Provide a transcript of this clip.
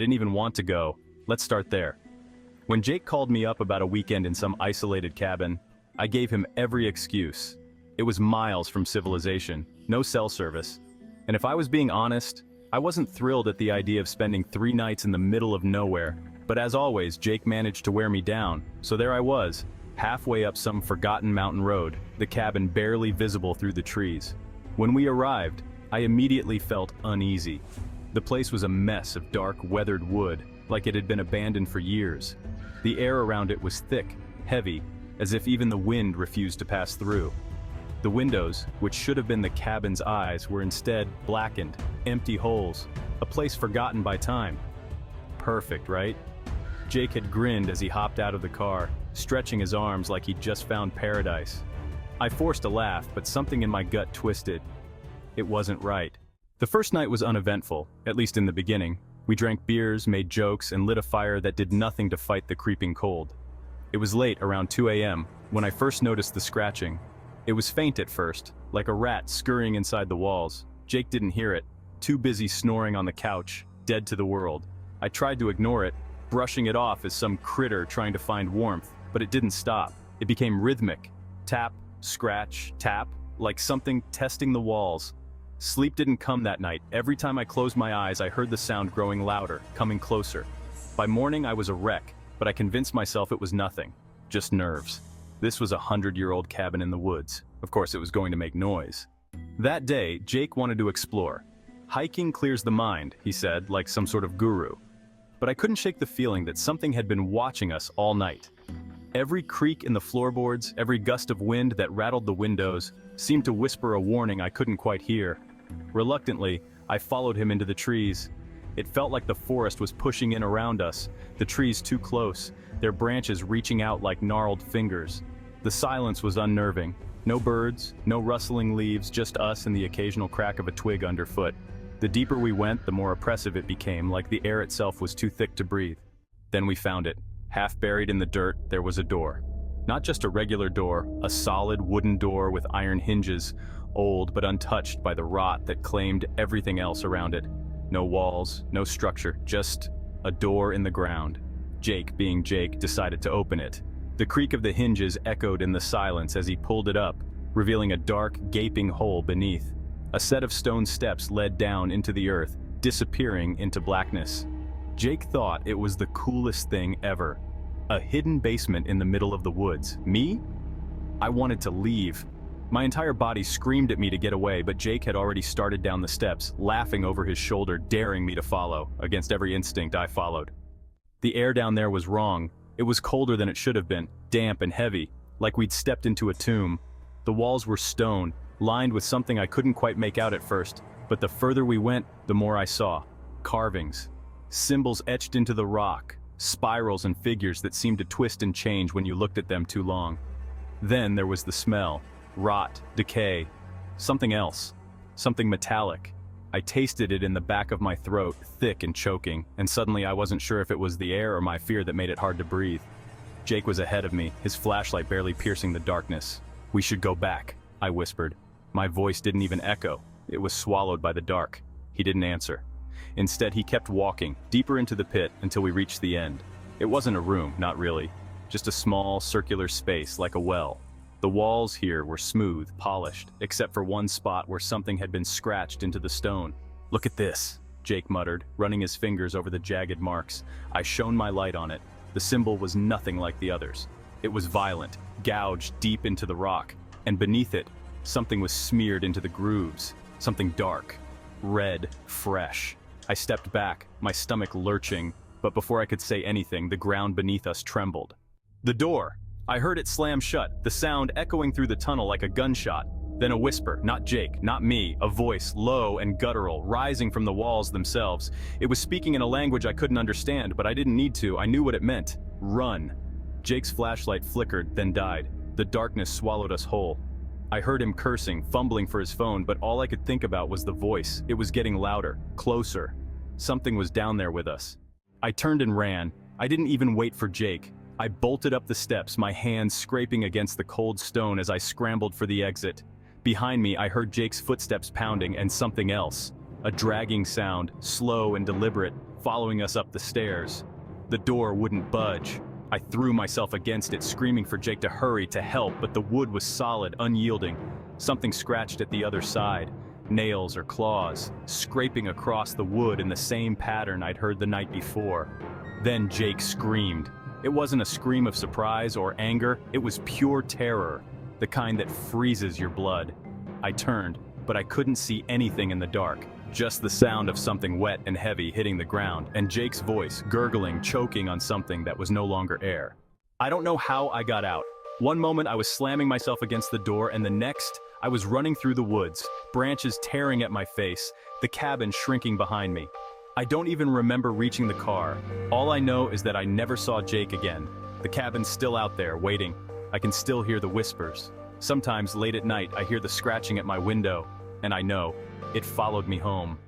didn't even want to go. Let's start there. When Jake called me up about a weekend in some isolated cabin, I gave him every excuse. It was miles from civilization, no cell service. And if I was being honest, I wasn't thrilled at the idea of spending 3 nights in the middle of nowhere. But as always, Jake managed to wear me down, so there I was, halfway up some forgotten mountain road, the cabin barely visible through the trees. When we arrived, I immediately felt uneasy. The place was a mess of dark, weathered wood, like it had been abandoned for years. The air around it was thick, heavy, as if even the wind refused to pass through. The windows, which should have been the cabin's eyes, were instead blackened, empty holes, a place forgotten by time. Perfect, right? Jake had grinned as he hopped out of the car, stretching his arms like he'd just found paradise. I forced a laugh, but something in my gut twisted. It wasn't right. The first night was uneventful, at least in the beginning. We drank beers, made jokes, and lit a fire that did nothing to fight the creeping cold. It was late, around 2 a.m., when I first noticed the scratching. It was faint at first, like a rat scurrying inside the walls. Jake didn't hear it, too busy snoring on the couch, dead to the world. I tried to ignore it, brushing it off as some critter trying to find warmth, but it didn't stop. It became rhythmic. Tap, scratch, tap, like something testing the walls. Sleep didn't come that night. Every time I closed my eyes, I heard the sound growing louder, coming closer. By morning, I was a wreck, but I convinced myself it was nothing, just nerves. This was a 100-year-old cabin in the woods. Of course, it was going to make noise. That day, Jake wanted to explore. Hiking clears the mind, he said, like some sort of guru. But I couldn't shake the feeling that something had been watching us all night. Every creak in the floorboards, every gust of wind that rattled the windows, seemed to whisper a warning I couldn't quite hear. Reluctantly, I followed him into the trees. It felt like the forest was pushing in around us, the trees too close, their branches reaching out like gnarled fingers. The silence was unnerving. No birds, no rustling leaves, just us and the occasional crack of a twig underfoot. The deeper we went, the more oppressive it became, like the air itself was too thick to breathe. Then we found it. Half buried in the dirt, there was a door. Not just a regular door, a solid wooden door with iron hinges, old but untouched by the rot that claimed everything else around it. No walls, no structure, just a door in the ground. Jake, being Jake, decided to open it. The creak of the hinges echoed in the silence as he pulled it up, revealing a dark, gaping hole beneath. A set of stone steps led down into the earth, disappearing into blackness. Jake thought it was the coolest thing ever. A hidden basement in the middle of the woods. Me? I wanted to leave. My entire body screamed at me to get away, but Jake had already started down the steps, laughing over his shoulder, daring me to follow. Against every instinct, I followed. The air down there was wrong. It was colder than it should have been, damp and heavy, like we'd stepped into a tomb. The walls were stone, lined with something I couldn't quite make out at first, but the further we went, the more I saw. Carvings. Symbols etched into the rock. Spirals and figures that seemed to twist and change when you looked at them too long. Then there was the smell. Rot, decay. Something else. Something metallic. I tasted it in the back of my throat, thick and choking, and suddenly I wasn't sure if it was the air or my fear that made it hard to breathe. Jake was ahead of me, his flashlight barely piercing the darkness. "We should go back," I whispered. My voice didn't even echo. It was swallowed by the dark. He didn't answer. Instead, he kept walking, deeper into the pit until we reached the end. It wasn't a room, not really. Just a small, circular space, like a well. The walls here were smooth, polished, except for one spot where something had been scratched into the stone. "Look at this," Jake muttered, running his fingers over the jagged marks. I shone my light on it. The symbol was nothing like the others. It was violent, gouged deep into the rock, and beneath it, something was smeared into the grooves. Something dark, red, fresh. I stepped back, my stomach lurching, but before I could say anything, the ground beneath us trembled. The door! I heard it slam shut, the sound echoing through the tunnel like a gunshot. Then a whisper, not Jake, not me, a voice, low and guttural, rising from the walls themselves. It was speaking in a language I couldn't understand, but I didn't need to. I knew what it meant. Run. Jake's flashlight flickered, then died. The darkness swallowed us whole. I heard him cursing, fumbling for his phone, but all I could think about was the voice. It was getting louder, closer. Something was down there with us. I turned and ran. I didn't even wait for Jake. I bolted up the steps, my hands scraping against the cold stone as I scrambled for the exit. Behind me, I heard Jake's footsteps pounding and something else. A dragging sound, slow and deliberate, following us up the stairs. The door wouldn't budge. I threw myself against it, screaming for Jake to hurry, to help, but the wood was solid, unyielding. Something scratched at the other side. Nails or claws, scraping across the wood in the same pattern I'd heard the night before. Then Jake screamed. It wasn't a scream of surprise or anger, it was pure terror, the kind that freezes your blood. I turned, but I couldn't see anything in the dark. Just the sound of something wet and heavy hitting the ground, and Jake's voice, gurgling, choking on something that was no longer air. I don't know how I got out. One moment I was slamming myself against the door, and the next, I was running through the woods, branches tearing at my face, the cabin shrinking behind me. I don't even remember reaching the car. All I know is that I never saw Jake again. The cabin's still out there, waiting. I can still hear the whispers. Sometimes late at night, I hear the scratching at my window, and I know it followed me home.